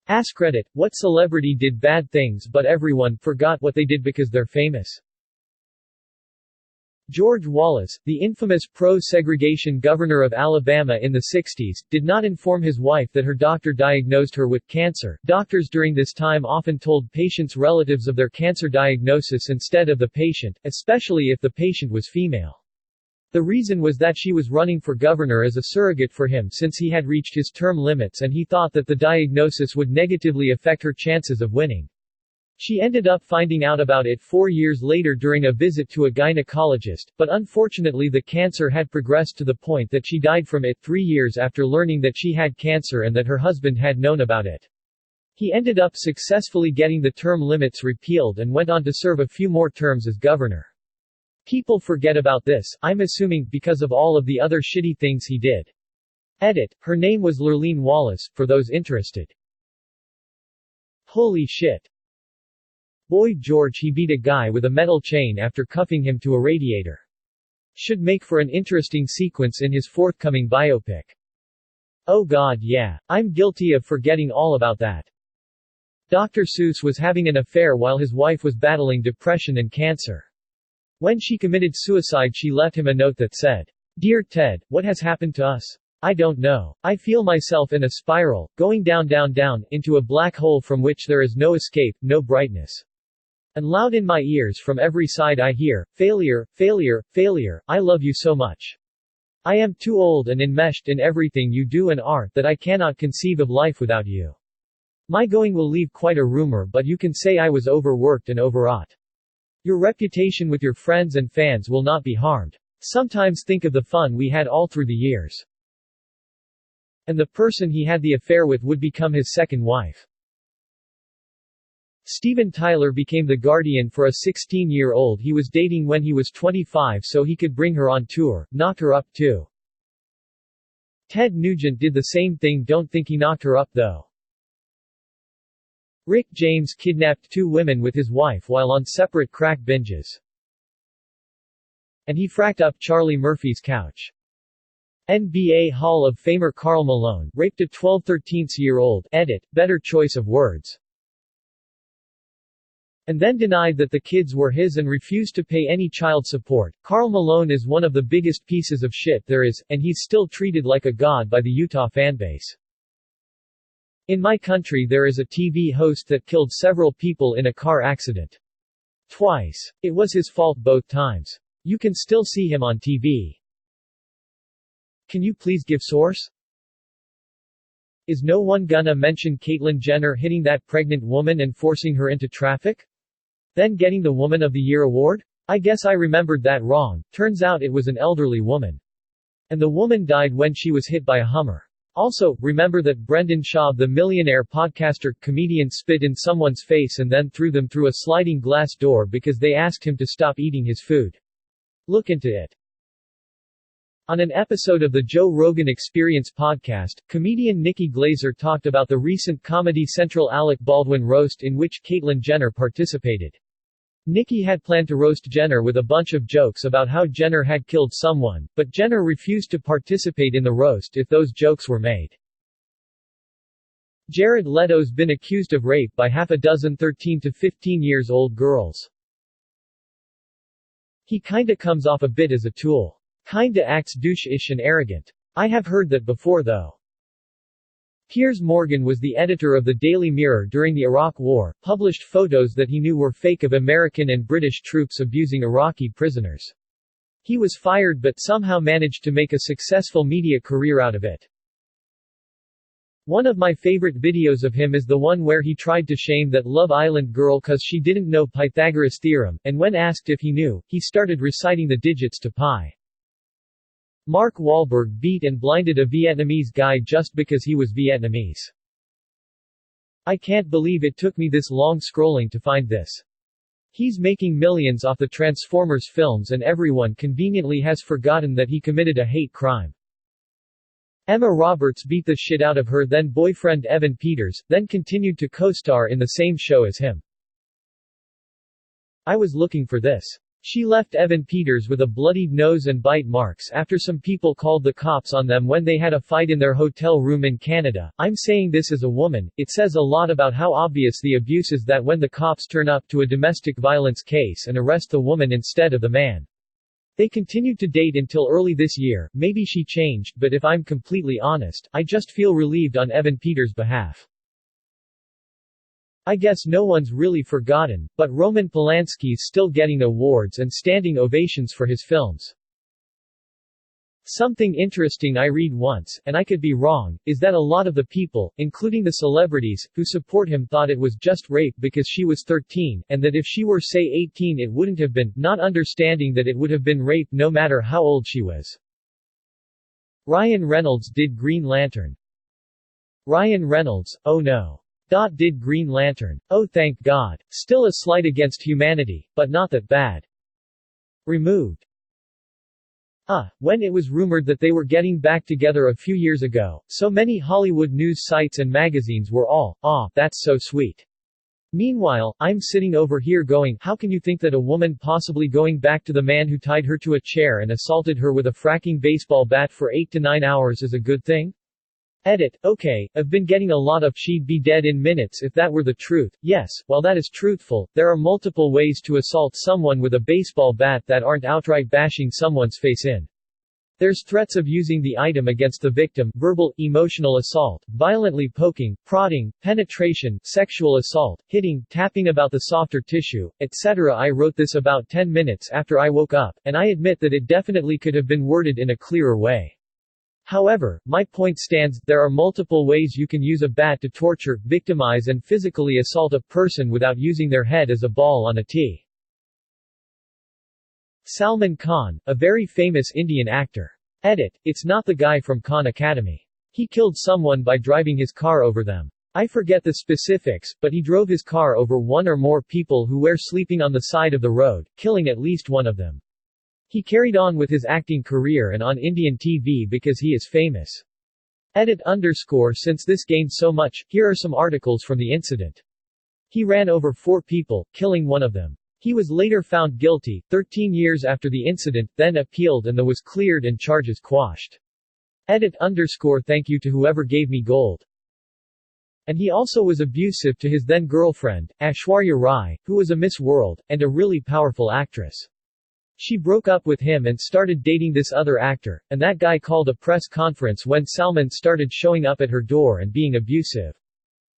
Askreddit, what celebrity did bad things but everyone forgot what they did because they're famous? George Wallace, the infamous pro-segregation governor of Alabama in the 60s, did not inform his wife that her doctor diagnosed her with cancer. Doctors during this time often told patients' relatives of their cancer diagnosis instead of the patient, especially if the patient was female. The reason was that she was running for governor as a surrogate for him since he had reached his term limits and he thought that the diagnosis would negatively affect her chances of winning. She ended up finding out about it 4 years later during a visit to a gynecologist, but unfortunately the cancer had progressed to the point that she died from it 3 years after learning that she had cancer and that her husband had known about it. He ended up successfully getting the term limits repealed and went on to serve a few more terms as governor. People forget about this, I'm assuming, because of all of the other shitty things he did. Edit. Her name was Lurleen Wallace, for those interested. Holy shit. Boy George, he beat a guy with a metal chain after cuffing him to a radiator. Should make for an interesting sequence in his forthcoming biopic. Oh god, yeah. I'm guilty of forgetting all about that. Dr. Seuss was having an affair while his wife was battling depression and cancer. When she committed suicide, she left him a note that said, "Dear Ted, what has happened to us? I don't know. I feel myself in a spiral, going down, into a black hole from which there is no escape, no brightness. And loud in my ears from every side I hear, failure, failure, failure, I love you so much. I am too old and enmeshed in everything you do and are, that I cannot conceive of life without you. My going will leave quite a rumor, but you can say I was overworked and overwrought. Your reputation with your friends and fans will not be harmed. Sometimes think of the fun we had all through the years." And the person he had the affair with would become his second wife. Steven Tyler became the guardian for a 16-year-old he was dating when he was 25 so he could bring her on tour, knock her up too. Ted Nugent did the same thing, don't think he knocked her up though. Rick James kidnapped 2 women with his wife while on separate crack binges. And he fracked up Charlie Murphy's couch. NBA Hall of Famer Karl Malone raped a 12-13-year-old. Edit, better choice of words. And then denied that the kids were his and refused to pay any child support. Karl Malone is one of the biggest pieces of shit there is, and he's still treated like a god by the Utah fanbase. In my country there is a TV host that killed several people in a car accident. Twice. It was his fault both times. You can still see him on TV. Can you please give source? Is no one gonna mention Caitlyn Jenner hitting that pregnant woman and forcing her into traffic? Then getting the Woman of the Year award? I guess I remembered that wrong, turns out it was an elderly woman. And the woman died when she was hit by a Hummer. Also, remember that Brendan Schaub, the millionaire podcaster, comedian, spit in someone's face and then threw them through a sliding glass door because they asked him to stop eating his food. Look into it. On an episode of the Joe Rogan Experience podcast, comedian Nikki Glazer talked about the recent Comedy Central Alec Baldwin roast in which Caitlyn Jenner participated. Nikki had planned to roast Jenner with a bunch of jokes about how Jenner had killed someone, but Jenner refused to participate in the roast if those jokes were made. Jared Leto's been accused of rape by half a dozen 13 to 15 years old girls. He kinda comes off a bit as a tool. Kinda acts douche-ish and arrogant. I have heard that before though. Piers Morgan was the editor of the Daily Mirror during the Iraq War, published photos that he knew were fake of American and British troops abusing Iraqi prisoners. He was fired but somehow managed to make a successful media career out of it. One of my favorite videos of him is the one where he tried to shame that Love Island girl cause she didn't know Pythagoras' theorem, and when asked if he knew, he started reciting the digits to pi. Mark Wahlberg beat and blinded a Vietnamese guy just because he was Vietnamese. I can't believe it took me this long scrolling to find this. He's making millions off the Transformers films and everyone conveniently has forgotten that he committed a hate crime. Emma Roberts beat the shit out of her then boyfriend Evan Peters, then continued to co-star in the same show as him. I was looking for this. She left Evan Peters with a bloodied nose and bite marks after some people called the cops on them when they had a fight in their hotel room in Canada. I'm saying this as a woman, it says a lot about how obvious the abuse is that when the cops turn up to a domestic violence case and arrest the woman instead of the man. They continued to date until early this year. Maybe she changed, but if I'm completely honest, I just feel relieved on Evan Peters' behalf. I guess no one's really forgotten, but Roman Polanski's still getting awards and standing ovations for his films. Something interesting I read once, and I could be wrong, is that a lot of the people, including the celebrities, who support him thought it was just rape because she was 13, and that if she were say 18 it wouldn't have been, not understanding that it would have been rape no matter how old she was. Ryan Reynolds did Green Lantern. Ryan Reynolds, oh no. Did Green Lantern. Oh thank God. Still a slight against humanity, but not that bad. Removed. When it was rumored that they were getting back together a few years ago, so many Hollywood news sites and magazines were all, that's so sweet. Meanwhile, I'm sitting over here going, how can you think that a woman possibly going back to the man who tied her to a chair and assaulted her with a fracking baseball bat for 8 to 9 hours is a good thing? Edit, okay, I've been getting a lot of she'd be dead in minutes if that were the truth. Yes, while that is truthful, there are multiple ways to assault someone with a baseball bat that aren't outright bashing someone's face in. There's threats of using the item against the victim, verbal, emotional assault, violently poking, prodding, penetration, sexual assault, hitting, tapping about the softer tissue, etc. I wrote this about 10 minutes after I woke up, and I admit that it definitely could have been worded in a clearer way. However, my point stands, there are multiple ways you can use a bat to torture, victimize and physically assault a person without using their head as a ball on a tee. Salman Khan, a very famous Indian actor. Edit, it's not the guy from Khan Academy. He killed someone by driving his car over them. I forget the specifics, but he drove his car over one or more people who were sleeping on the side of the road, killing at least one of them. He carried on with his acting career and on Indian TV because he is famous. Edit _ since this gained so much, here are some articles from the incident. He ran over 4 people, killing one of them. He was later found guilty, 13 years after the incident, then appealed and was cleared and charges quashed. Edit _ thank you to whoever gave me gold. And he also was abusive to his then girlfriend, Aishwarya Rai, who was a Miss World, and a really powerful actress. She broke up with him and started dating this other actor, and that guy called a press conference when Salman started showing up at her door and being abusive.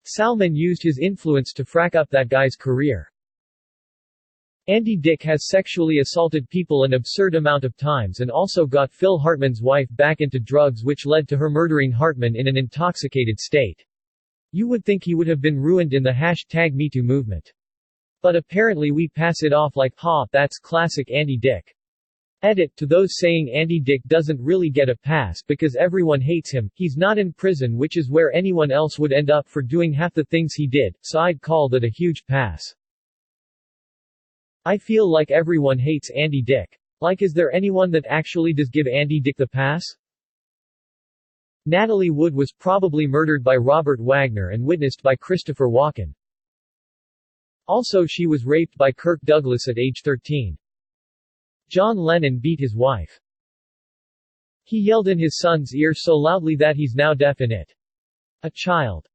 Salman used his influence to frack up that guy's career. Andy Dick has sexually assaulted people an absurd amount of times and also got Phil Hartman's wife back into drugs, which led to her murdering Hartman in an intoxicated state. You would think he would have been ruined in the #MeToo movement. But apparently we pass it off like, that's classic Andy Dick. Edit, to those saying Andy Dick doesn't really get a pass because everyone hates him, he's not in prison, which is where anyone else would end up for doing half the things he did, so I'd call that a huge pass. I feel like everyone hates Andy Dick. Like, is there anyone that actually does give Andy Dick the pass? Natalie Wood was probably murdered by Robert Wagner and witnessed by Christopher Walken. Also, she was raped by Kirk Douglas at age 13. John Lennon beat his wife. He yelled in his son's ear so loudly that he's now deaf in it. A child.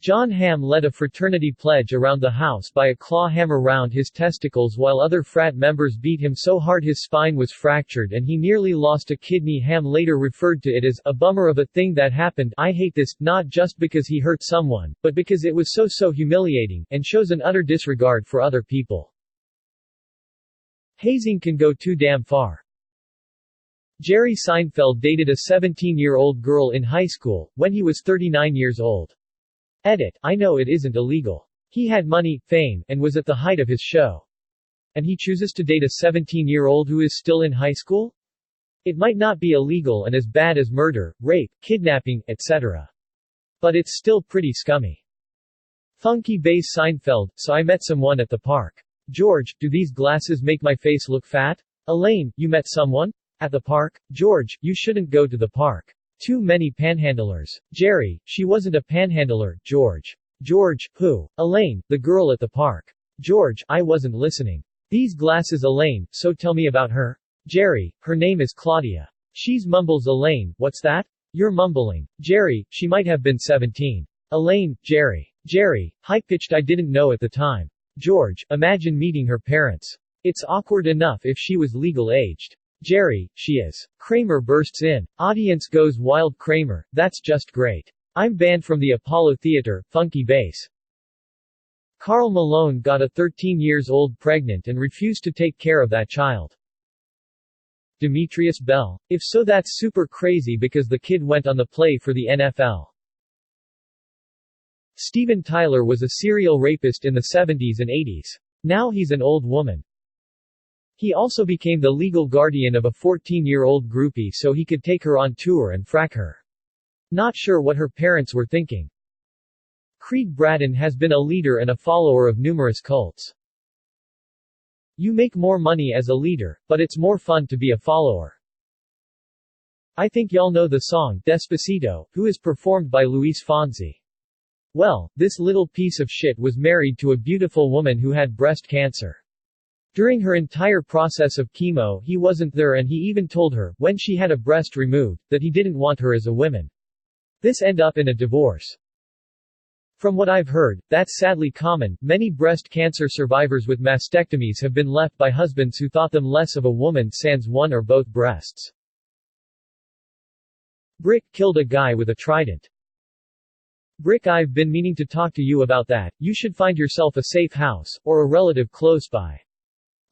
John Hamm led a fraternity pledge around the house by a claw hammer round his testicles while other frat members beat him so hard his spine was fractured and he nearly lost a kidney. Hamm later referred to it as a bummer of a thing that happened. I hate this, not just because he hurt someone, but because it was so humiliating, and shows an utter disregard for other people. Hazing can go too damn far. Jerry Seinfeld dated a 17-year-old girl in high school, when he was 39 years old. Edit, I know it isn't illegal. He had money, fame, and was at the height of his show. And he chooses to date a 17-year-old who is still in high school? It might not be illegal and as bad as murder, rape, kidnapping, etc. But it's still pretty scummy. Funky bass Seinfeld, so I met someone at the park. George, do these glasses make my face look fat? Elaine, you met someone? At the park? George, you shouldn't go to the park. Too many panhandlers. Jerry, she wasn't a panhandler. George. George, who? Elaine, the girl at the park. George, I wasn't listening. These glasses Elaine, so tell me about her. Jerry, her name is Claudia. She's mumbles Elaine, what's that? You're mumbling. Jerry, she might have been 17. Elaine, Jerry. Jerry, high-pitched I didn't know at the time. George, imagine meeting her parents. It's awkward enough if she was legal-aged. Jerry, she is. Kramer bursts in. Audience goes wild. Kramer, that's just great. I'm banned from the Apollo Theater, funky bass. Karl Malone got a 13-years-old pregnant and refused to take care of that child. Demetrius Bell. If so, that's super crazy because the kid went on the play for the NFL. Steven Tyler was a serial rapist in the 70s and 80s. Now he's an old woman. He also became the legal guardian of a 14-year-old groupie so he could take her on tour and frack her. Not sure what her parents were thinking. Creed Bratton has been a leader and a follower of numerous cults. You make more money as a leader, but it's more fun to be a follower. I think y'all know the song, Despacito, who is performed by Luis Fonsi. Well, this little piece of shit was married to a beautiful woman who had breast cancer. During her entire process of chemo he wasn't there and he even told her, when she had a breast removed, that he didn't want her as a woman. This ended up in a divorce. From what I've heard, that's sadly common. Many breast cancer survivors with mastectomies have been left by husbands who thought them less of a woman sans one or both breasts. Brick killed a guy with a trident. Brick, I've been meaning to talk to you about that. You should find yourself a safe house, or a relative close by.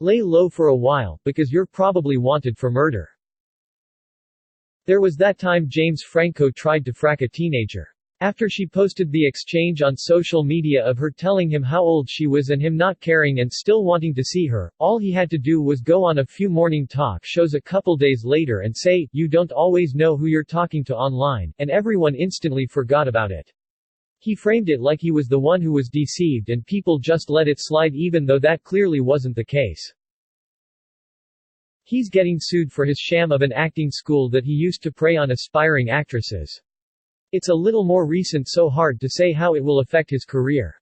Lay low for a while, because you're probably wanted for murder. There was that time James Franco tried to frack a teenager. After she posted the exchange on social media of her telling him how old she was and him not caring and still wanting to see her, all he had to do was go on a few morning talk shows a couple days later and say, "You don't always know who you're talking to online," and everyone instantly forgot about it. He framed it like he was the one who was deceived and people just let it slide even though that clearly wasn't the case. He's getting sued for his sham of an acting school that he used to prey on aspiring actresses. It's a little more recent, so hard to say how it will affect his career.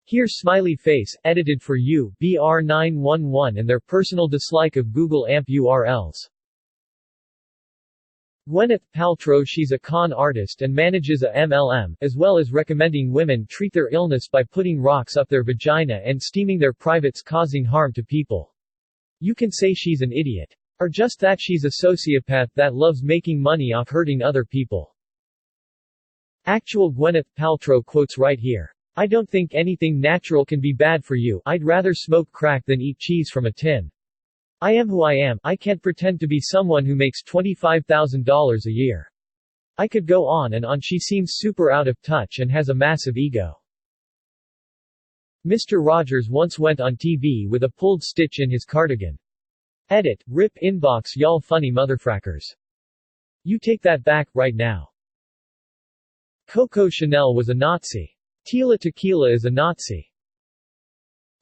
Here's smiley face, edited for you, BR911 and their personal dislike of Google AMP URLs. Gwyneth Paltrow. She's a con artist and manages a MLM, as well as recommending women treat their illness by putting rocks up their vagina and steaming their privates, causing harm to people. You can say she's an idiot. Or just that she's a sociopath that loves making money off hurting other people. Actual Gwyneth Paltrow quotes right here. "I don't think anything natural can be bad for you. I'd rather smoke crack than eat cheese from a tin. I am who I am. I can't pretend to be someone who makes $25,000 a year." I could go on and on. She seems super out of touch and has a massive ego. Mr. Rogers once went on TV with a pulled stitch in his cardigan. Edit, rip inbox y'all funny motherfrackers. You take that back, right now. Coco Chanel was a Nazi. Tila Tequila is a Nazi.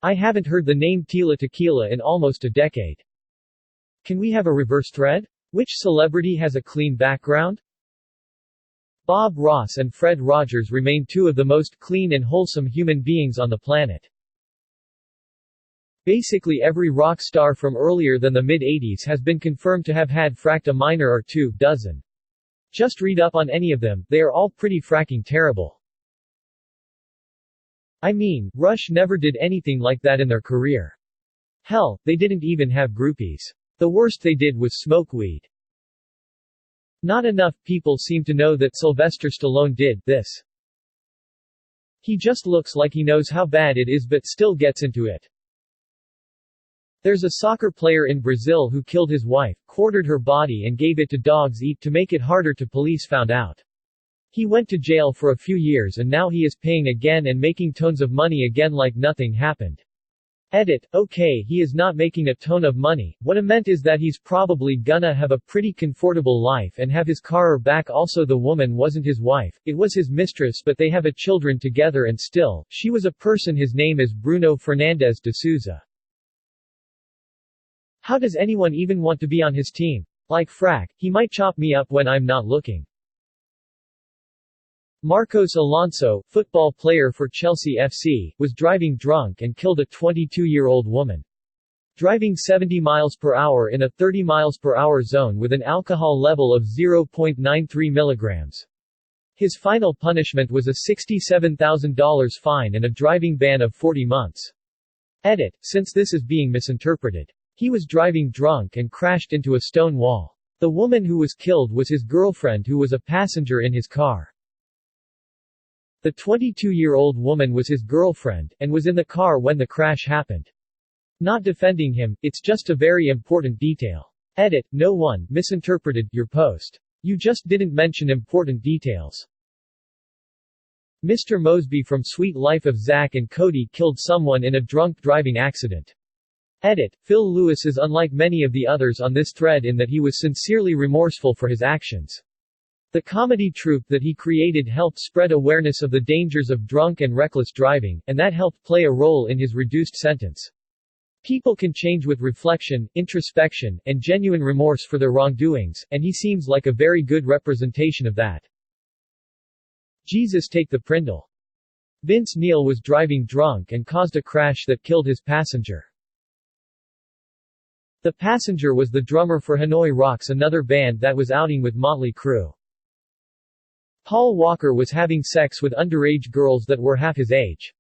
I haven't heard the name Tila Tequila in almost a decade. Can we have a reverse thread? Which celebrity has a clean background? Bob Ross and Fred Rogers remain two of the most clean and wholesome human beings on the planet. Basically every rock star from earlier than the mid-80s has been confirmed to have had fracked a minor or two dozen. Just read up on any of them, they are all pretty fracking terrible. I mean, Rush never did anything like that in their career. Hell, they didn't even have groupies. The worst they did was smoke weed. Not enough people seem to know that Sylvester Stallone did this. He just looks like he knows how bad it is but still gets into it. There's a soccer player in Brazil who killed his wife, quartered her body and gave it to dogs eat to make it harder to police found out. He went to jail for a few years and now he is paying again and making tons of money again like nothing happened. Edit, okay, he is not making a ton of money, what I meant is that he's probably gonna have a pretty comfortable life and have his car back. Also the woman wasn't his wife, it was his mistress, but they have a children together and still, she was a person. His name is Bruno Fernandes de Souza. How does anyone even want to be on his team? Like frack, he might chop me up when I'm not looking. Marcos Alonso, football player for Chelsea FC, was driving drunk and killed a 22-year-old woman. Driving 70 miles per hour in a 30 miles per hour zone with an alcohol level of 0.93 milligrams. His final punishment was a $67,000 fine and a driving ban of 40 months. Edit, since this is being misinterpreted. He was driving drunk and crashed into a stone wall. The woman who was killed was his girlfriend who was a passenger in his car. The 22-year-old woman was his girlfriend, and was in the car when the crash happened. Not defending him, it's just a very important detail. Edit, no one misinterpreted your post. You just didn't mention important details. Mr. Mosby from Sweet Life of Zack and Cody killed someone in a drunk driving accident. Edit, Phil Lewis is unlike many of the others on this thread in that he was sincerely remorseful for his actions. The comedy troupe that he created helped spread awareness of the dangers of drunk and reckless driving, and that helped play a role in his reduced sentence. People can change with reflection, introspection, and genuine remorse for their wrongdoings, and he seems like a very good representation of that. Jesus take the Prindle. Vince Neil was driving drunk and caused a crash that killed his passenger. The passenger was the drummer for Hanoi Rocks, another band that was outing with Motley Crue. Paul Walker was having sex with underage girls that were half his age.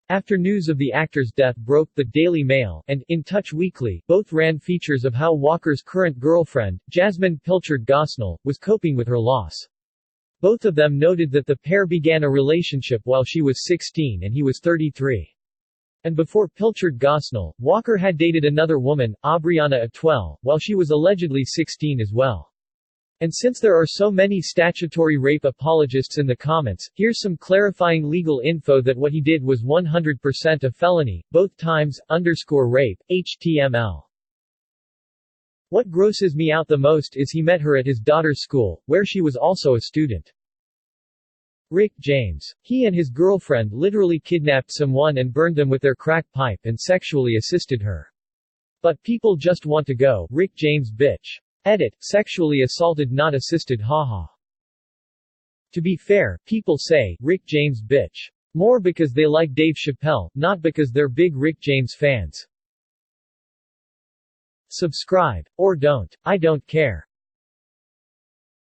After news of the actor's death broke, the Daily Mail and In Touch Weekly both ran features of how Walker's current girlfriend, Jasmine Pilchard Gosnell, was coping with her loss. Both of them noted that the pair began a relationship while she was 16 and he was 33. And before Pilchard Gosnell, Walker had dated another woman, Aubriana Atwell, while she was allegedly 16 as well. And since there are so many statutory rape apologists in the comments, here's some clarifying legal info that what he did was 100% a felony, both times, _rape, HTML. What grosses me out the most is he met her at his daughter's school, where she was also a student. Rick James. He and his girlfriend literally kidnapped someone and burned them with their crack pipe and sexually assisted her. But people just want to go, Rick James bitch. Edit, sexually assaulted not assisted haha. To be fair, people say, Rick James bitch. More because they like Dave Chappelle, not because they're big Rick James fans. Subscribe. Or don't. I don't care.